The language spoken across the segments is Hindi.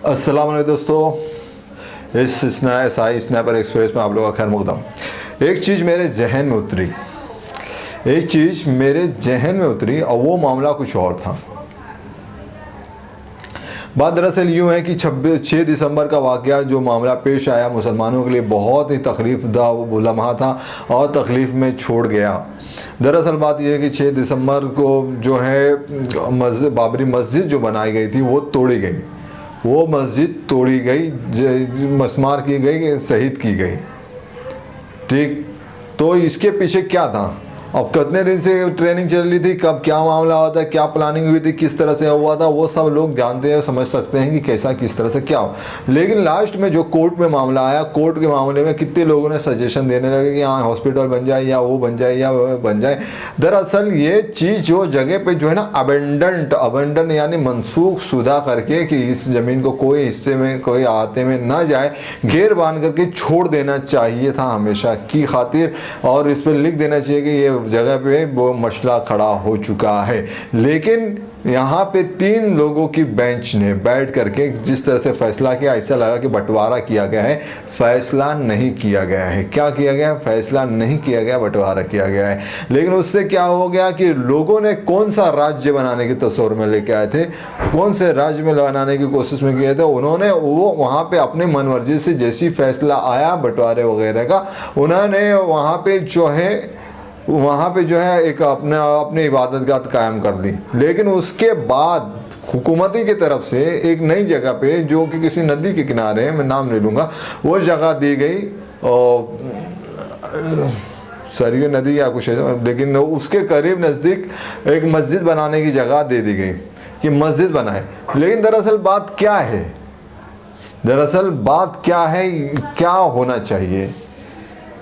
अस्सलाम वालेकुम दोस्तों, इस स्नैपर एक्सप्रेस में आप लोगों का खैर मकदम। एक चीज़ मेरे जहन में उतरी और वो मामला कुछ और था। बात दरअसल यूँ है कि 6 दिसंबर का वाक़या जो मामला पेश आया मुसलमानों के लिए बहुत ही तकलीफ़दा वो लम्हा था और तकलीफ़ में छोड़ गया। दरअसल बात यह है कि 6 दिसंबर को जो है बाबरी मस्जिद जो बनाई गई थी वो तोड़ी गई। वो मस्जिद तोड़ी गई, मस्मार की गई, शहीद की गई। ठीक, तो इसके पीछे क्या था? अब कितने दिन से ट्रेनिंग चल रही थी, कब क्या मामला होता है, क्या प्लानिंग हुई थी, किस तरह से हुआ था, वो सब लोग जानते हैं, समझ सकते हैं कि कैसा किस तरह से क्या हो। लेकिन लास्ट में जो कोर्ट में मामला आया, कोर्ट के मामले में कितने लोगों ने सजेशन देने लगे कि हाँ हॉस्पिटल बन जाए या वो बन जाए या वो बन जाए। दरअसल ये चीज़ जो जगह पे जो है ना अबेंडन यानी मनसूख शुदा करके कि इस ज़मीन को कोई हिस्से में कोई आते में ना जाए, घेर बांध करके छोड़ देना चाहिए था हमेशा की खातिर, और इस पर लिख देना चाहिए कि ये जगह पे वो मसला खड़ा हो चुका है। लेकिन यहाँ पे 3 लोगों की बेंच ने बैठ करके जिस तरह से फैसला किया, ऐसा लगा कि बंटवारा किया गया है। फैसला नहीं किया गया है। क्या किया गया? फैसला नहीं किया गया, बंटवारा किया गया है। लेकिन उससे क्या हो गया कि लोगों ने कौन सा राज्य बनाने की तस्वीर में लेके आए थे, कौन से राज्य में बनाने की कोशिश में किए थे, उन्होंने वो वहाँ पे अपने मनमर्जी से जैसी फैसला आया बंटवारे वगैरह का, उन्होंने वहाँ पे जो है एक अपने इबादतगाह कायम कर दी। लेकिन उसके बाद हुकूमती की तरफ से एक नई जगह पे जो कि किसी नदी के किनारे है, मैं नाम नहीं लूँगा, वो जगह दी गई और सरयू नदी या कुछ है, लेकिन उसके करीब नज़दीक एक मस्जिद बनाने की जगह दे दी गई कि मस्जिद बनाए। लेकिन दरअसल बात क्या है? क्या होना चाहिए?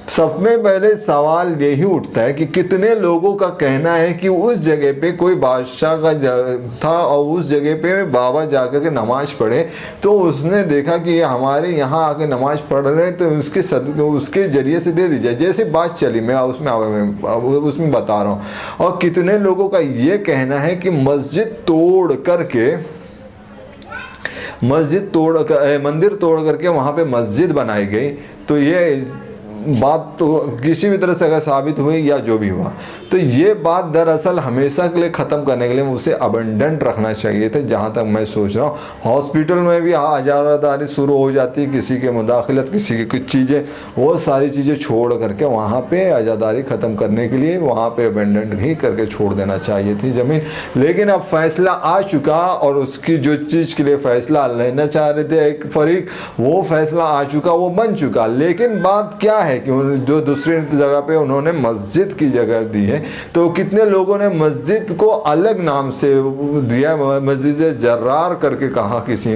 सब में पहले सवाल यही उठता है कि कितने लोगों का कहना है कि उस जगह पे कोई बादशाह का था और उस जगह पे बाबा जाकर के नमाज पढ़े, तो उसने देखा कि हमारे यहाँ आके नमाज पढ़ रहे हैं तो उसके ज़रिए से दे दी जाए। जैसे बात चली, मैं उसमें बता रहा हूँ। और कितने लोगों का ये कहना है कि मंदिर तोड़ करके वहाँ पे मस्जिद बनाई गई, तो ये बात तो किसी भी तरह से अगर साबित हुई या जो भी हुआ, तो ये बात दरअसल हमेशा के लिए ख़त्म करने के लिए उसे अबंडेंट रखना चाहिए था। जहाँ तक मैं सोच रहा हूँ, हॉस्पिटल में भी इजारादारी शुरू हो जाती है, किसी के मुदाखलत, किसी की कुछ चीज़ें, वो सारी चीज़ें छोड़ करके वहाँ पे इजारादारी ख़त्म करने के लिए वहाँ पे अबंडेंट ही करके छोड़ देना चाहिए थी ज़मीन। लेकिन अब फैसला आ चुका और उसकी जो चीज़ के लिए फ़ैसला लेना चाह रहे थे एक फरीक, वो फैसला आ चुका, वो बन चुका। लेकिन बात क्या है कि जो दूसरी जगह पे उन्होंने मस्जिद की जगह दी है, तो कितने लोगों ने मस्जिद को अलग नाम से दिया, मस्जिद जर्रार करके कहा, किसी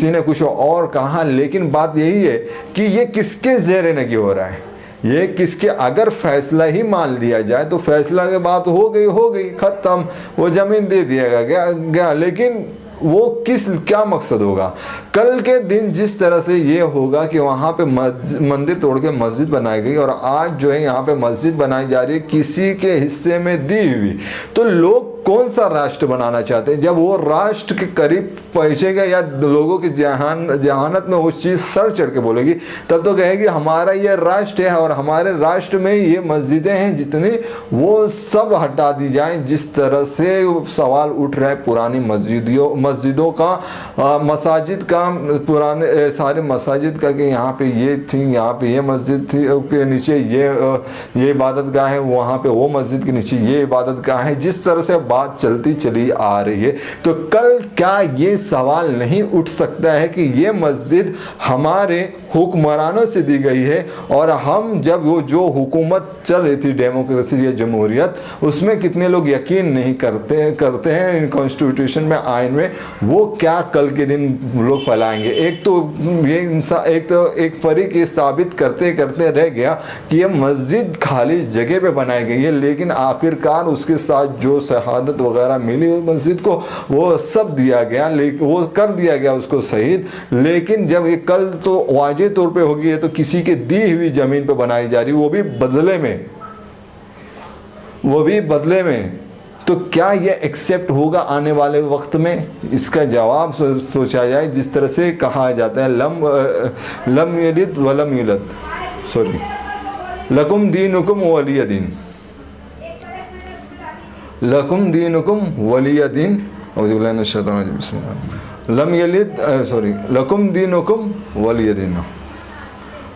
ने कुछ और कहा। लेकिन बात यही है कि ये किसके ज़ेरे नगी हो रहा है, ये किसके? अगर फैसला ही मान लिया जाए तो फैसला के बात हो गई ख़त्म, वो ज़मीन दे दिया गया। लेकिन वो क्या मकसद होगा? कल के दिन जिस तरह से ये होगा कि वहाँ पे मंदिर तोड़ के मस्जिद बनाई गई और आज जो है यहाँ पे मस्जिद बनाई जा रही है किसी के हिस्से में दी हुई, तो लोग कौन सा राष्ट्र बनाना चाहते हैं? जब वो राष्ट्र के करीब पहुँचेगा या लोगों की जहानत में वो चीज़ सर चढ़ के बोलेगी, तब तो कहेगी हमारा ये राष्ट्र है और हमारे राष्ट्र में ये मस्जिदें हैं जितनी, वो सब हटा दी जाएं। जिस तरह से सवाल उठ रहा है पुरानी मस्जिदों का, मसाजिद का, पुराने सारे मसाजिद का कि यहाँ पे ये थी, यहाँ पे ये मस्जिद थी, के नीचे ये इबादत गाह है, वहाँ पे वो मस्जिद के नीचे ये इबादत गाह है। जिस तरह से बात चलती चली आ रही है, तो कल क्या ये सवाल नहीं उठ सकता है कि ये मस्जिद हमारे हुक्मरानों से दी गई है और हम जब वो जो हुकूमत चल रही थी डेमोक्रेसी या जमहूरियत, उसमें कितने लोग यकीन नहीं करते हैं इन कॉन्स्टिट्यूशन में, आइन में, वो क्या कल के दिन लोग फैलाएंगे। एक फरीक ये साबित करते करते रह गया कि ये मस्जिद खाली जगह पे बनाई गई है, लेकिन आखिरकार उसके साथ जो शहादत वगैरह मिली मस्जिद को, वो सब दिया गया, लेकिन वो कर दिया गया उसको शहीद। लेकिन जब ये कल तो वाजिब तौर पे होगी, है तो किसी के दी हुई ज़मीन पे बनाई जा रही, वो भी बदले में। तो क्या ये एक्सेप्ट होगा आने वाले वक्त में? इसका जवाब सोचा जाए। जिस तरह से कहा जाता है लम यलिद वलम यूलद, सॉरी, लकुम दीनुकुम वलिय दीन, लकुम दीनुकुम वलिय दीन, लम यलिद सॉरी लकुम दीनुकुम वलिय दीन,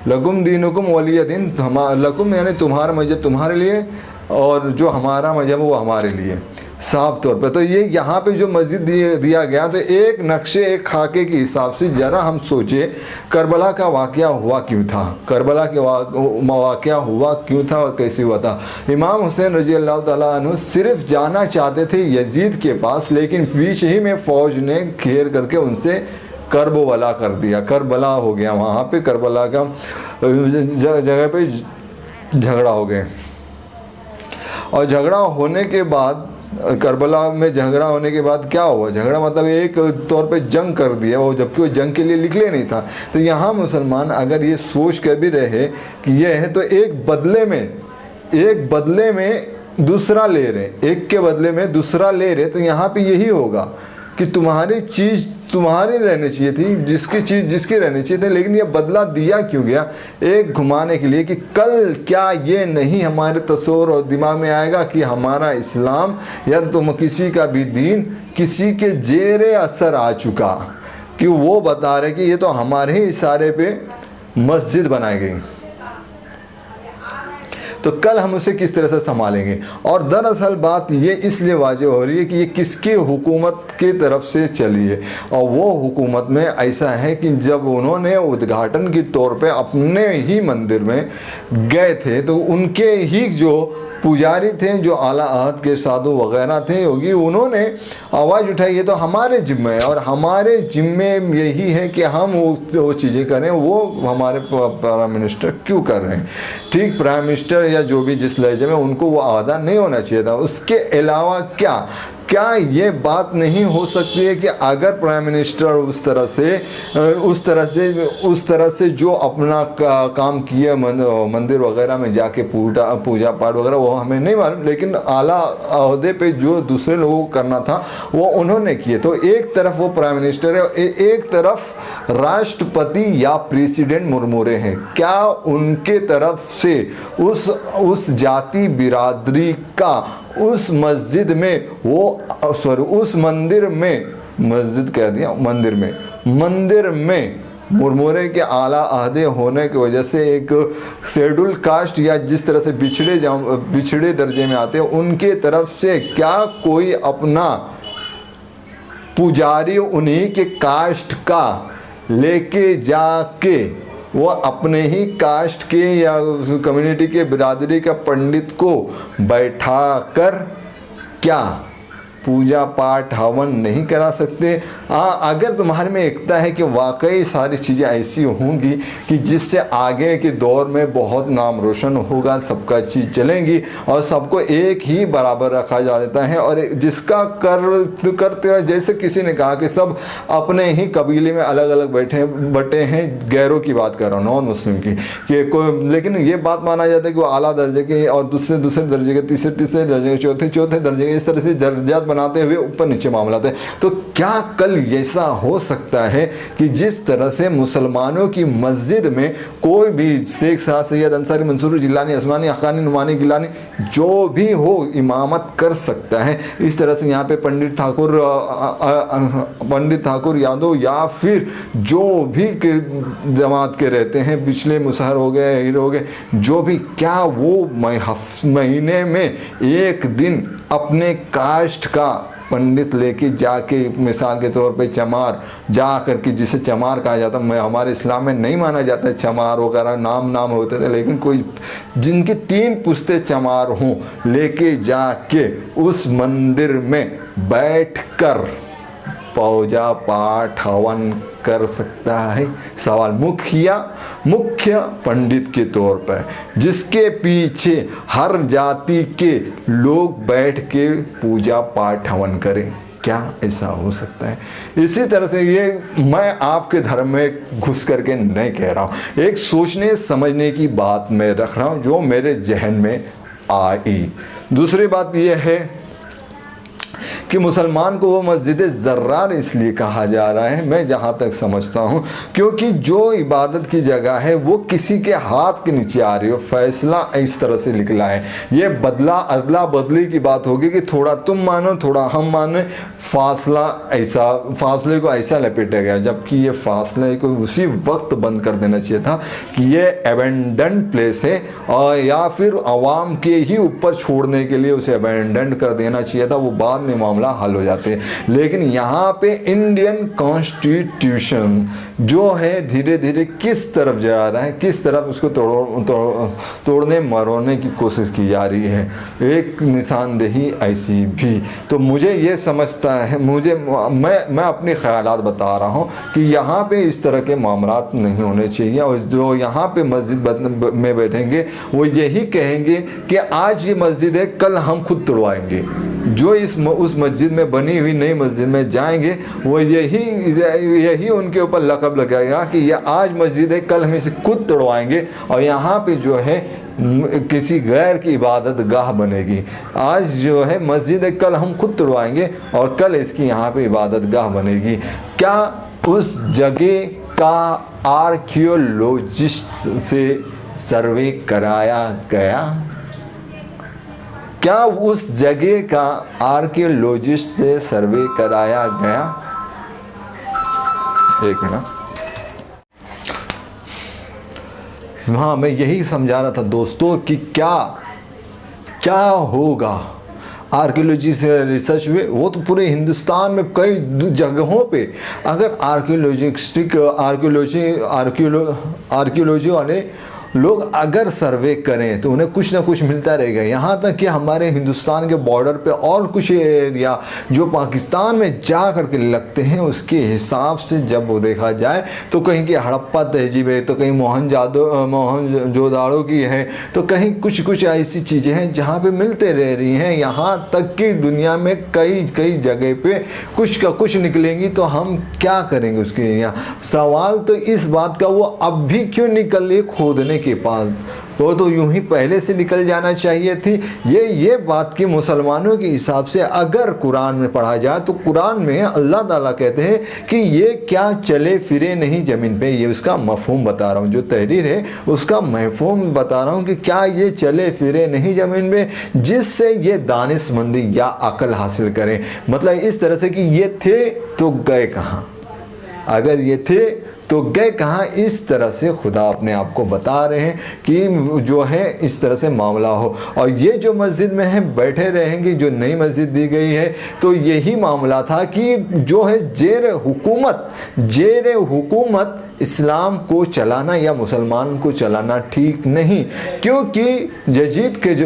लकुम दीनुकुम वलिय दीन, लकुम यानी तुम्हारा मजहब तुम्हारे लिए और जो हमारा मजहब वो हमारे लिए, साफ तौर पे। तो ये यहाँ पे जो मस्जिद दिया गया, तो एक नक्शे एक खाके के हिसाब से ज़रा हम सोचे करबला का वाक़या हुआ क्यों था, करबला के वाक़या हुआ क्यों था और कैसे हुआ था। इमाम हुसैन रज़ी अल्लाह ताला अन्हु सिर्फ जाना चाहते थे यजीद के पास, लेकिन बीच ही में फ़ौज ने घेर करके उनसे करबला कर दिया, करबला हो गया। वहाँ पे करबला का जगह पे झगड़ा हो गए, और झगड़ा होने के बाद, करबला में झगड़ा होने के बाद क्या हुआ, झगड़ा मतलब एक तौर पे जंग कर दिया वो, जबकि वो जंग के लिए निकले नहीं था। तो यहाँ मुसलमान अगर ये सोच कर भी रहे कि ये है, तो एक बदले में दूसरा ले रहे, एक के बदले में दूसरा ले रहे, तो यहाँ पे यही होगा कि तुम्हारी चीज़ तुम्हारी रहनी चाहिए थी, जिसकी चीज़ जिसकी रहनी चाहिए थी। लेकिन ये बदला दिया क्यों गया? एक घुमाने के लिए कि कल क्या ये नहीं हमारे तस्वुर और दिमाग में आएगा कि हमारा इस्लाम या तुम किसी का भी दीन किसी के जेरे असर आ चुका, कि वो बता रहे कि ये तो हमारे ही इशारे पे मस्जिद बनाई गई, तो कल हम उसे किस तरह से संभालेंगे। और दरअसल बात ये इसलिए वाज़ेह हो रही है कि ये किसकी हुकूमत की तरफ से चली है, और वो हुकूमत में ऐसा है कि जब उन्होंने उद्घाटन के तौर पे अपने ही मंदिर में गए थे, तो उनके ही जो पुजारी थे, जो आला अहद के साधु वगैरह थे योगी, उन्होंने आवाज़ उठाई ये तो हमारे जिम्मे है, और हमारे जिम्मे यही है कि हम वो चीज़ें करें, वो हमारे प्राइम मिनिस्टर क्यों कर रहे हैं। ठीक, प्राइम मिनिस्टर या जो भी जिस लहजे में, उनको वो अदा नहीं होना चाहिए था। उसके अलावा क्या ये बात नहीं हो सकती है कि अगर प्राइम मिनिस्टर उस तरह से जो अपना काम किया मंदिर वगैरह में जाके पूजा पाठ वगैरह, वो हमें नहीं मालूम, लेकिन आला अहदे पे जो दूसरे लोगों को करना था वो उन्होंने किए। तो एक तरफ वो प्राइम मिनिस्टर है, एक तरफ राष्ट्रपति या प्रेसिडेंट मुर्मुरे हैं। क्या उनके तरफ से उस जाति बिरादरी का उस मस्जिद में उस मंदिर में, मस्जिद कह दिया, मंदिर में मुरमुरे के आला अहदे होने की वजह से एक शेड्यूल कास्ट या जिस तरह से बिछड़े दर्जे में आते हैं, उनके तरफ से क्या कोई अपना पुजारी उन्हीं के कास्ट का लेके जाके वो अपने ही कास्ट के या कम्युनिटी के बिरादरी का पंडित को बैठा कर क्या पूजा पाठ हवन नहीं करा सकते? अगर तुम्हारे में एकता है कि वाकई सारी चीज़ें ऐसी होंगी कि जिससे आगे के दौर में बहुत नाम रोशन होगा, सबका चीज़ चलेंगी और सबको एक ही बराबर रखा जा देता है, और जिसका करते हुए, जैसे किसी ने कहा कि सब अपने ही कबीले में अलग अलग बटे हैं, गैरों की बात कर रहा हूँ, नॉन मुस्लिम की, कि कोई, लेकिन ये बात माना जाता है कि वो आला दर्जे के और दूसरे दर्जे के, तीसरे दर्जे के, चौथे दर्जे के, इस तरह से दर्जात बनाते हुए ऊपर नीचे मामला है। तो क्या कल ऐसा हो सकता है कि जिस तरह से मुसलमानों की मस्जिद में कोई भी शेख शाह सैयद अंसारी मंसूर जिलानी असमानी अखानी नुमानी गिलानी जो भी हो इमामत कर सकता है? इस तरह से यहाँ पे पंडित ठाकुर यादव या फिर जो भी जमात के रहते हैं, पिछले मुसहर हो गए, हीरो हो गए, जो भी, क्या वो महीने में एक दिन अपने कास्ट का पंडित लेके जाके, मिसाल के तौर पे चमार जा करके, जिसे चमार कहा जाता है, हमारे इस्लाम में नहीं माना जाता है चमार वगैरह, नाम होते थे, लेकिन कोई जिनके 3 पुश्ते चमार हों, लेके जाके उस मंदिर में बैठकर पूजा पाठ हवन कर सकता है? सवाल मुख्य पंडित के तौर पर, जिसके पीछे हर जाति के लोग बैठ के पूजा पाठ हवन करें, क्या ऐसा हो सकता है? इसी तरह से ये मैं आपके धर्म में घुस करके नहीं कह रहा हूँ, एक सोचने समझने की बात मैं रख रहा हूँ जो मेरे जहन में आई। दूसरी बात यह है कि मुसलमान को वो मस्जिद ज़र्रार इसलिए कहा जा रहा है, मैं जहाँ तक समझता हूँ, क्योंकि जो इबादत की जगह है वो किसी के हाथ के नीचे आ रही हो। फैसला इस तरह से निकला है, ये बदला अदला बदली की बात होगी कि थोड़ा तुम मानो थोड़ा हम माने, फासले को ऐसा लपेटा गया, जबकि ये फासले को उसी वक्त बंद कर देना चाहिए था कि ये एबेंडन प्लेस है, और या फिर आवाम के ही ऊपर छोड़ने के लिए उसे एबेंडन कर देना चाहिए था, वो बाद में मामला हल हो जाते। लेकिन यहाँ पे इंडियन कॉन्स्टिट्यूशन जो है धीरे धीरे किस तरफ जा रहा है, किस तरफ उसको तोड़ने मरोड़ने की कोशिश की जा रही है, एक निशानदेही ऐसी भी। तो मुझे ये समझता है, मैं अपने ख्यालात बता रहा हूँ कि यहाँ पे इस तरह के मामलात नहीं होने चाहिए, और जो यहाँ पे मस्जिद में बैठेंगे वो यही कहेंगे कि आज ये मस्जिद है, कल हम खुद तोड़वाएंगे। जो उस मस्जिद में बनी हुई नई मस्जिद में जाएंगे वो यही उनके ऊपर लक़ब लगाएगा कि ये आज मस्जिद है, कल हम इसे खुद तोड़वाएंगे, और यहाँ पे जो है किसी गैर की इबादत गाह बनेगी। आज जो है मस्जिद है, कल हम खुद तोड़वाएंगे और कल इसकी यहाँ पे इबादत गाह बनेगी। क्या उस जगह का आर्कियोलॉजिस्ट से सर्वे कराया गया? क्या उस जगह का आर्कियोलॉजिस्ट से सर्वे कराया गया? एक मिनट, हाँ, मैं यही समझा रहा था दोस्तों कि क्या होगा आर्कियोलॉजी से रिसर्च हुए, वो तो पूरे हिंदुस्तान में कई जगहों पे अगर आर्कियोलॉजी वाले लोग अगर सर्वे करें तो उन्हें कुछ ना कुछ मिलता रहेगा। यहाँ तक कि हमारे हिंदुस्तान के बॉर्डर पे और कुछ एरिया जो पाकिस्तान में जा करके लगते हैं, उसके हिसाब से जब वो देखा जाए तो कहीं की हड़प्पा तहजीब है, तो कहीं मोहनजोदाड़ो की है, तो कहीं कुछ ऐसी चीज़ें हैं जहाँ पे मिलते रह रही हैं। यहाँ तक कि दुनिया में कई जगह पे कुछ का कुछ निकलेंगी, तो हम क्या करेंगे उसके? यहाँ सवाल तो इस बात का, वो अब भी क्यों निकल रही खोदने के पास, वो तो यूं ही पहले से निकल जाना चाहिए थी। ये बात कि मुसलमानों के हिसाब से अगर कुरान में पढ़ा जाए तो कुरान में अल्लाह ताला कहते हैं कि ये क्या चले फिरे नहीं ज़मीन पे, ये उसका मफ़हूम बता रहा हूँ, जो तहरीर है उसका मफ़हूम बता रहा हूँ कि क्या ये चले फिरे नहीं ज़मीन पे, जिससे ये दानिशमंदी या अकल हासिल करें। मतलब इस तरह से कि ये थे तो गए कहाँ, अगर ये थे तो गए कहाँ, इस तरह से खुदा अपने आप को बता रहे हैं कि जो है इस तरह से मामला हो। और ये जो मस्जिद में है बैठे रहेंगे, जो नई मस्जिद दी गई है, तो यही मामला था कि जो है जेर हुकूमत इस्लाम को चलाना या मुसलमान को चलाना ठीक नहीं, क्योंकि यजीद के जो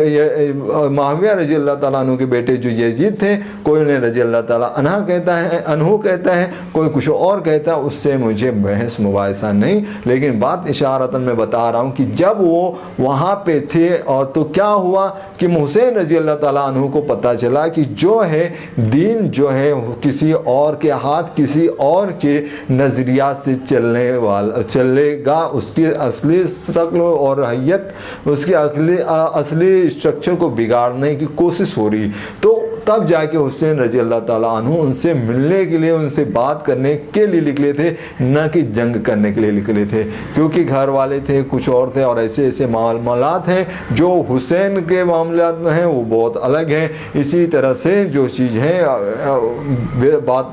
मुआविया रजी अल्लाह ताला अन्हु के बेटे जो यजीद थे, कोई उन्हें रजी अल्लाह ताला अन्हु कहता है, कोई कुछ और कहता है, उससे मुझे बहस मुबाहिसा नहीं। लेकिन बात इशारतन में बता रहा हूँ कि जब वो वहाँ पे थे और तो क्या हुआ कि हुसैन रजी अल्लाह ताला अन्हु को पता चला कि जो है दीन जो है किसी और के हाथ, किसी और के नज़रिया से चलेगा, उसकी असली शक्ल और हैयत, उसकी असली स्ट्रक्चर को बिगाड़ने की कोशिश हो रही। तो तब जाके हुसैन रजी अल्लाह ताला अन्हु उनसे मिलने के लिए, उनसे बात करने के लिए निकले थे, न कि जंग करने के लिए निकले थे, क्योंकि घर वाले थे कुछ और थे और ऐसे मामलात हैं जो हुसैन के मामलात में हैं वो बहुत अलग हैं। इसी तरह से जो चीज़ है बात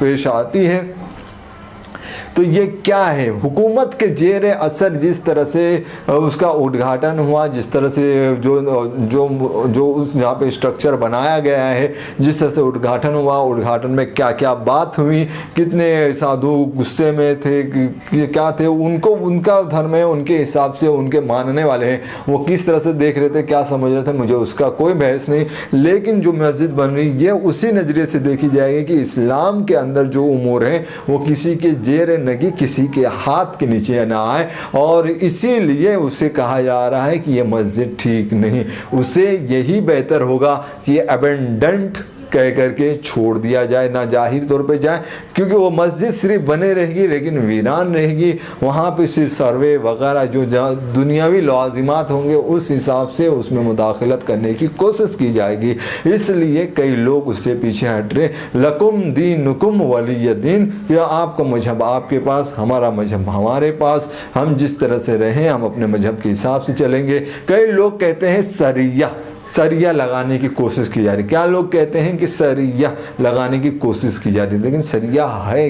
पेश आती है। तो ये क्या है, हुकूमत के जेर असर जिस तरह से उसका उद्घाटन हुआ, जिस तरह से जो उस यहाँ पे स्ट्रक्चर बनाया गया है, जिस तरह से उद्घाटन हुआ, उद्घाटन में क्या क्या बात हुई, कितने साधु गुस्से में थे कि क्या थे, उनका धर्म है, उनके हिसाब से उनके मानने वाले हैं, वो किस तरह से देख रहे थे, क्या समझ रहे थे, मुझे उसका कोई बहस नहीं। लेकिन जो मस्जिद बन रही ये उसी नज़रिए से देखी जाएगी कि इस्लाम के अंदर जो उमूर हैं वो किसी के जेर नगी, किसी के हाथ के नीचे ना आए, और इसीलिए उसे कहा जा रहा है कि ये मस्जिद ठीक नहीं। उसे यही बेहतर होगा कि ये अबेंडेंट कह करके छोड़ दिया जाए, ना जाहिर तौर पे जाए, क्योंकि वो मस्जिद सिर्फ बने रहेगी लेकिन वीरान रहेगी। वहाँ पे सिर्फ सर्वे वगैरह जो दुनियावी लाजिमात होंगे उस हिसाब से उसमें मुदाखलत करने की कोशिश की जाएगी। इसलिए कई लोग उससे पीछे हट रहे। लकुम दीनुकुम वलिय दीन, कि आपका मजहब आपके पास, हमारा मजहब हमारे पास, हम जिस तरह से रहें हम अपने मजहब के हिसाब से चलेंगे। कई लोग कहते हैं सरिया लगाने की कोशिश की जा रही। क्या लोग कहते हैं कि सरिया लगाने की कोशिश की जा रही, लेकिन सरिया है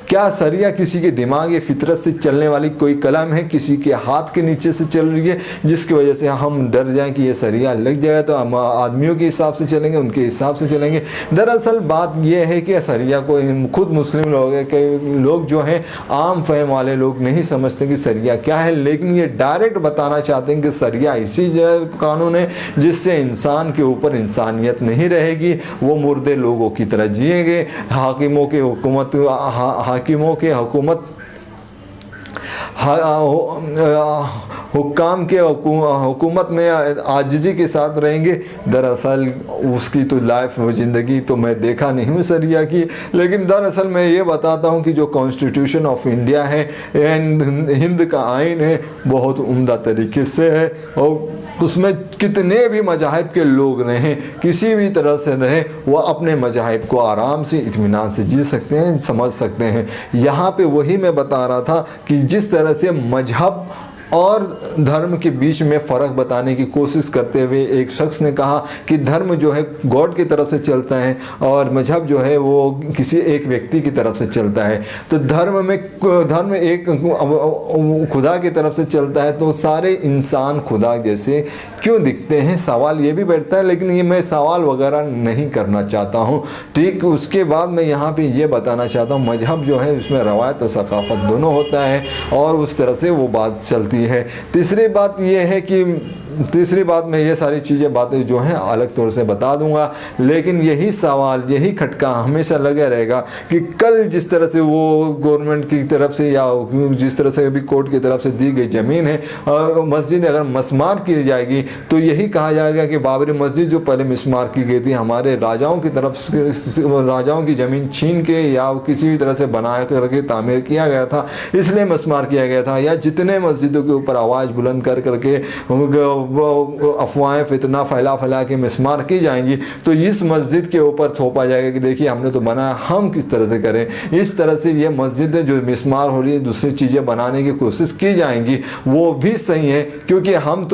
क्या सरिया किसी के दिमाग या फितरत से चलने वाली कोई कलम है, किसी के हाथ के नीचे से चल रही है, जिसकी वजह से हम डर जाएं कि ये सरिया लग जाएगा तो हम आदमियों के हिसाब से चलेंगे, उनके हिसाब से चलेंगे। दरअसल बात यह है कि सरिया को खुद मुस्लिम लोग हैं, कई लोग जो हैं आम फहम वाले लोग नहीं समझते कि सरिया क्या है, लेकिन ये डायरेक्ट बताना चाहते हैं कि सरिया इसी कानून है जिससे इंसान के ऊपर इंसानियत नहीं रहेगी, वो मुर्दे लोगों की तरह जिएंगे। हाकिमों के हाकिमों के हुक्काम के हुकूमत में आजिज़ी के साथ रहेंगे। दरअसल उसकी तो लाइफ ज़िंदगी तो मैं देखा नहीं हूँ सरिया की, लेकिन दरअसल मैं ये बताता हूँ कि जो कॉन्स्टिट्यूशन ऑफ इंडिया है, हिंद का आइन है, बहुत उम्दा तरीके से है और उसमें कितने भी मज़ाहिब के लोग रहें, किसी भी तरह से रहें, वह अपने मज़ाहिब को आराम से इत्मीनान से जी सकते हैं, समझ सकते हैं। यहाँ पे वही मैं बता रहा था कि जिस तरह से मजहब और धर्म के बीच में फ़र्क बताने की कोशिश करते हुए एक शख्स ने कहा कि धर्म जो है गॉड की तरफ से चलता है और मजहब जो है वो किसी एक व्यक्ति की तरफ से चलता है। तो धर्म एक खुदा की तरफ से चलता है, तो सारे इंसान खुदा जैसे क्यों दिखते हैं, सवाल ये भी बैठता है। लेकिन ये मैं सवाल वगैरह नहीं करना चाहता हूँ। ठीक, उसके बाद मैं यहाँ पे ये बताना चाहता हूँ मजहब जो है उसमें रवायत और सकाफ़त दोनों होता है और उस तरह से वो बात चलती है। तीसरी बात यह है कि मैं ये सारी बातें जो हैं अलग तौर से बता दूंगा, लेकिन यही सवाल, यही खटका हमेशा लगा रहेगा कि कल जिस तरह से वो गवर्नमेंट की तरफ से या जिस तरह से अभी कोर्ट की तरफ से दी गई ज़मीन है, मस्जिद अगर मस्मार की जाएगी तो यही कहा जाएगा कि बाबरी मस्जिद जो पहले मिस्मार की गई थी हमारे राजाओं की तरफ से, राजाओं की ज़मीन छीन के या किसी भी तरह से बना करके तामीर किया गया था, इसलिए मस्मार किया गया था। या जितने मस्जिदों के ऊपर आवाज़ बुलंद कर करके अफवाहें फितना फैला के मिस्मार की जाएंगी, तो इस मस्जिद के ऊपर थोपा जाएगा कि देखिए हमने तो बनाया, हम किस तरह से करें। इस तरह से ये मस्जिद जो मिस्मार हो रही है, दूसरी चीज़ें बनाने की कोशिश की जाएंगी, वो भी सही है, क्योंकि हम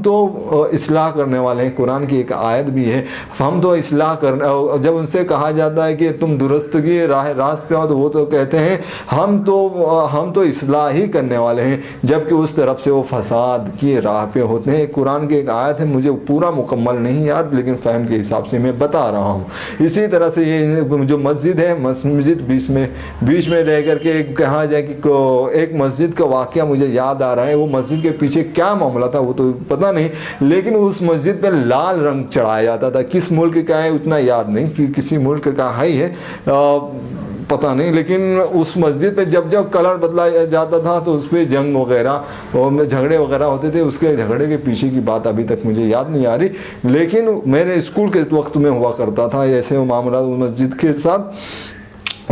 तो इस्लाह करने वाले हैं। कुरान की एक आयत भी है, हम तो इस्लाह करने, जब उनसे कहा जाता है कि तुम दुरुस्तगी रास्त पे आओ, तो वो तो कहते हैं हम तो इस्लाह ही करने वाले हैं, जबकि उस तरफ से वो फसाद की राह पे होते हैं। कुरान की एक आयत है, मुझे पूरा मुकम्मल नहीं याद, लेकिन फ़हम के हिसाब से मैं बता रहा हूँ। इसी तरह से ये जो मस्जिद है, मस्जिद बीच में रह कर के कहा जाए कि एक मस्जिद का वाक़या मुझे याद आ रहा है। वो मस्जिद के पीछे क्या मामला था वो तो पता नहीं, लेकिन उस मस्जिद पे लाल रंग चढ़ाया जाता था। किस मुल्क का है उतना याद नहीं, कि किसी मुल्क का है पता नहीं, लेकिन उस मस्जिद पे जब कलर बदला जाता था तो उस पर जंग वगैरह और झगड़े वगैरह होते थे। उसके झगड़े के पीछे की बात अभी तक मुझे याद नहीं आ रही, लेकिन मेरे स्कूल के वक्त में हुआ करता था ऐसे मामला मस्जिद के साथ।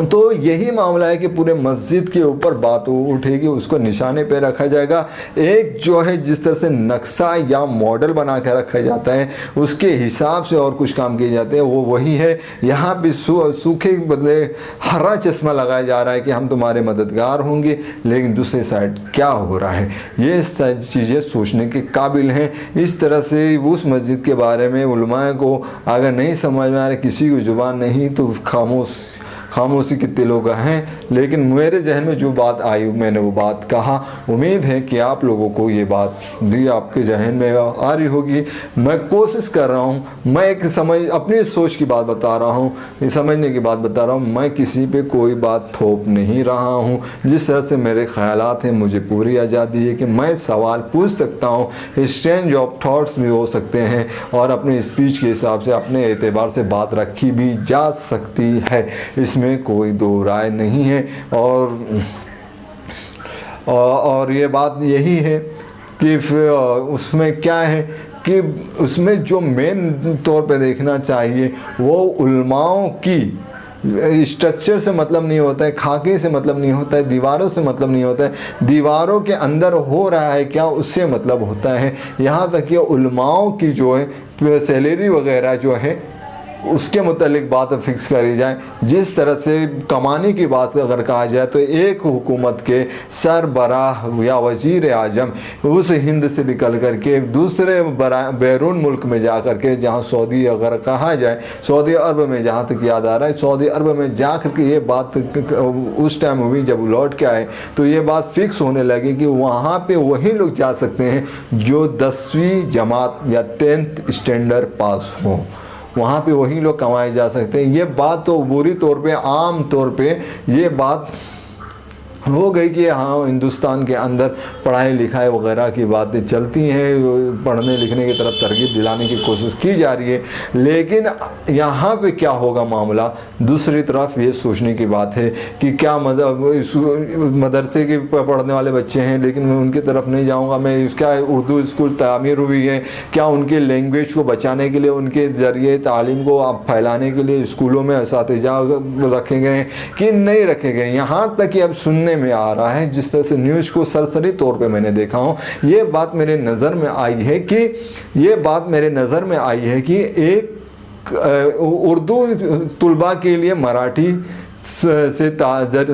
तो यही मामला है कि पूरे मस्जिद के ऊपर बात उठेगी, उसको निशाने पे रखा जाएगा। एक जो है जिस तरह से नक्शा या मॉडल बना कर रखा जाता है, उसके हिसाब से और कुछ काम किए जाते हैं, वो वही है। यहाँ पे सूखे के बदले हरा चश्मा लगाया जा रहा है कि हम तुम्हारे मददगार होंगे, लेकिन दूसरी साइड क्या हो रहा है, ये चीज़ें सोचने के काबिल हैं। इस तरह से उस मस्जिद के बारे में उलमाए को अगर नहीं समझ में आ रहा, किसी की ज़ुबान नहीं, तो खामोशी कितने लोग हैं, लेकिन मेरे जहन में जो बात आई मैंने वो बात कहा। उम्मीद है कि आप लोगों को ये बात भी आपके जहन में आ रही होगी। मैं कोशिश कर रहा हूँ, मैं एक अपनी सोच की बात बता रहा हूँ, ये समझने की बात बता रहा हूँ। मैं किसी पे कोई बात थोप नहीं रहा हूँ। जिस तरह से मेरे ख्यालात हैं, मुझे पूरी आज़ादी है कि मैं सवाल पूछ सकता हूँ, एक्सचेंज ऑफ थॉट्स भी हो सकते हैं और अपनी स्पीच के हिसाब से अपने एतबार से बात रखी भी जा सकती है, इसमें कोई दो राय नहीं है। और ये बात यही है कि उसमें क्या है कि उसमें जो मेन तौर पे देखना चाहिए वो उलमाओं की स्ट्रक्चर से मतलब नहीं होता है, खाके से मतलब नहीं होता है, दीवारों से मतलब नहीं होता है, दीवारों के अंदर हो रहा है क्या उससे मतलब होता है। यहाँ तक कि उलमाओं की जो है सैलरी वगैरह जो है उसके मुतालिक बात फिक्स करी जाए। जिस तरह से कमाने की बात अगर कहा जाए तो एक हुकूमत के सरबराह या वज़ीर आज़म उस हिंद से निकल कर के दूसरे बैरून मुल्क में जा कर के, जहाँ सऊदी अगर कहा जाए, सऊदी अरब में, जहाँ तक याद आ रहा है सऊदी अरब में जा कर के ये बात उस टाइम हुई जब लौट के आए तो ये बात फिक्स होने लगी कि वहाँ पे वही लोग जा सकते हैं जो 10वीं जमात या 10th स्टैंडर्ड पास हों, वहाँ पे वही लोग कमाए जा सकते हैं। ये बात तो बुरी तौर पे, आम तौर पे ये बात हो गई कि हाँ हिंदुस्तान के अंदर पढ़ाई लिखाई वगैरह की बातें चलती हैं, पढ़ने लिखने की तरफ तरगीब दिलाने की कोशिश की जा रही है, लेकिन यहाँ पे क्या होगा मामला, दूसरी तरफ ये सोचने की बात है कि क्या मदरसे के पढ़ने वाले बच्चे हैं लेकिन मैं उनकी तरफ नहीं जाऊँगा, मैं क्या उर्दू स्कूल तामीर हुई है, क्या उनके लैंग्वेज को बचाने के लिए, उनके ज़रिए तालीम को आप फैलाने के लिए स्कूलों में असातिज़ा रखे गए कि नहीं रखे गए। यहाँ तक कि अब सुनने में आ रहा है, जिस तरह से न्यूज़ को सरसरी तौर पे मैंने देखा हूँ, ये बात मेरे नज़र में आई है कि एक उर्दू तुलबा के लिए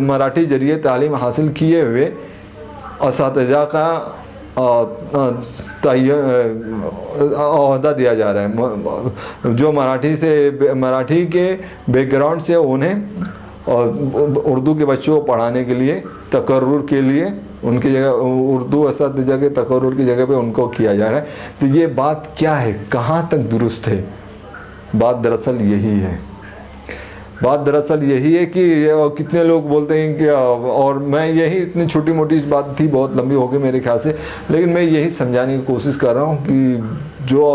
मराठी जरिए तालीम हासिल किए हुए असातिज़ा का ओहदा दिया जा रहा है, जो मराठी के बैकग्राउंड से उन्हें और उर्दू के बच्चों को पढ़ाने के लिए तकर्रुर के लिए उनकी जगह उर्दू असातिज़ा के तकर्रुर की जगह पे उनको किया जा रहा है। तो ये बात क्या है, कहाँ तक दुरुस्त है? बात दरअसल यही है कि कितने लोग बोलते हैं कि, और मैं यही, इतनी छोटी मोटी बात थी, बहुत लंबी हो गई मेरे ख्याल से, लेकिन मैं यही समझाने की कोशिश कर रहा हूँ कि जो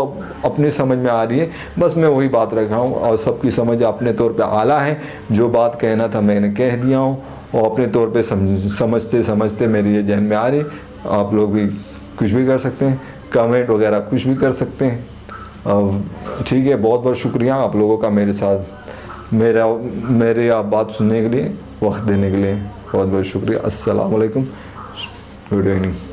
अपनी समझ में आ रही है बस मैं वही बात रख रहा हूँ, और सबकी समझ अपने तौर पे आला है। जो बात कहना था मैंने कह दिया हूँ, और अपने तौर पे समझते समझते मेरी ये जहन में आ रही। आप लोग भी कुछ भी कर सकते हैं, कमेंट वगैरह कुछ भी कर सकते हैं। ठीक है, बहुत बहुत शुक्रिया आप लोगों का मेरे साथ मेरे आप बात सुनने के लिए, वक्त देने के लिए बहुत बहुत शुक्रिया। अस्सलाम वालेकुम। Good evening.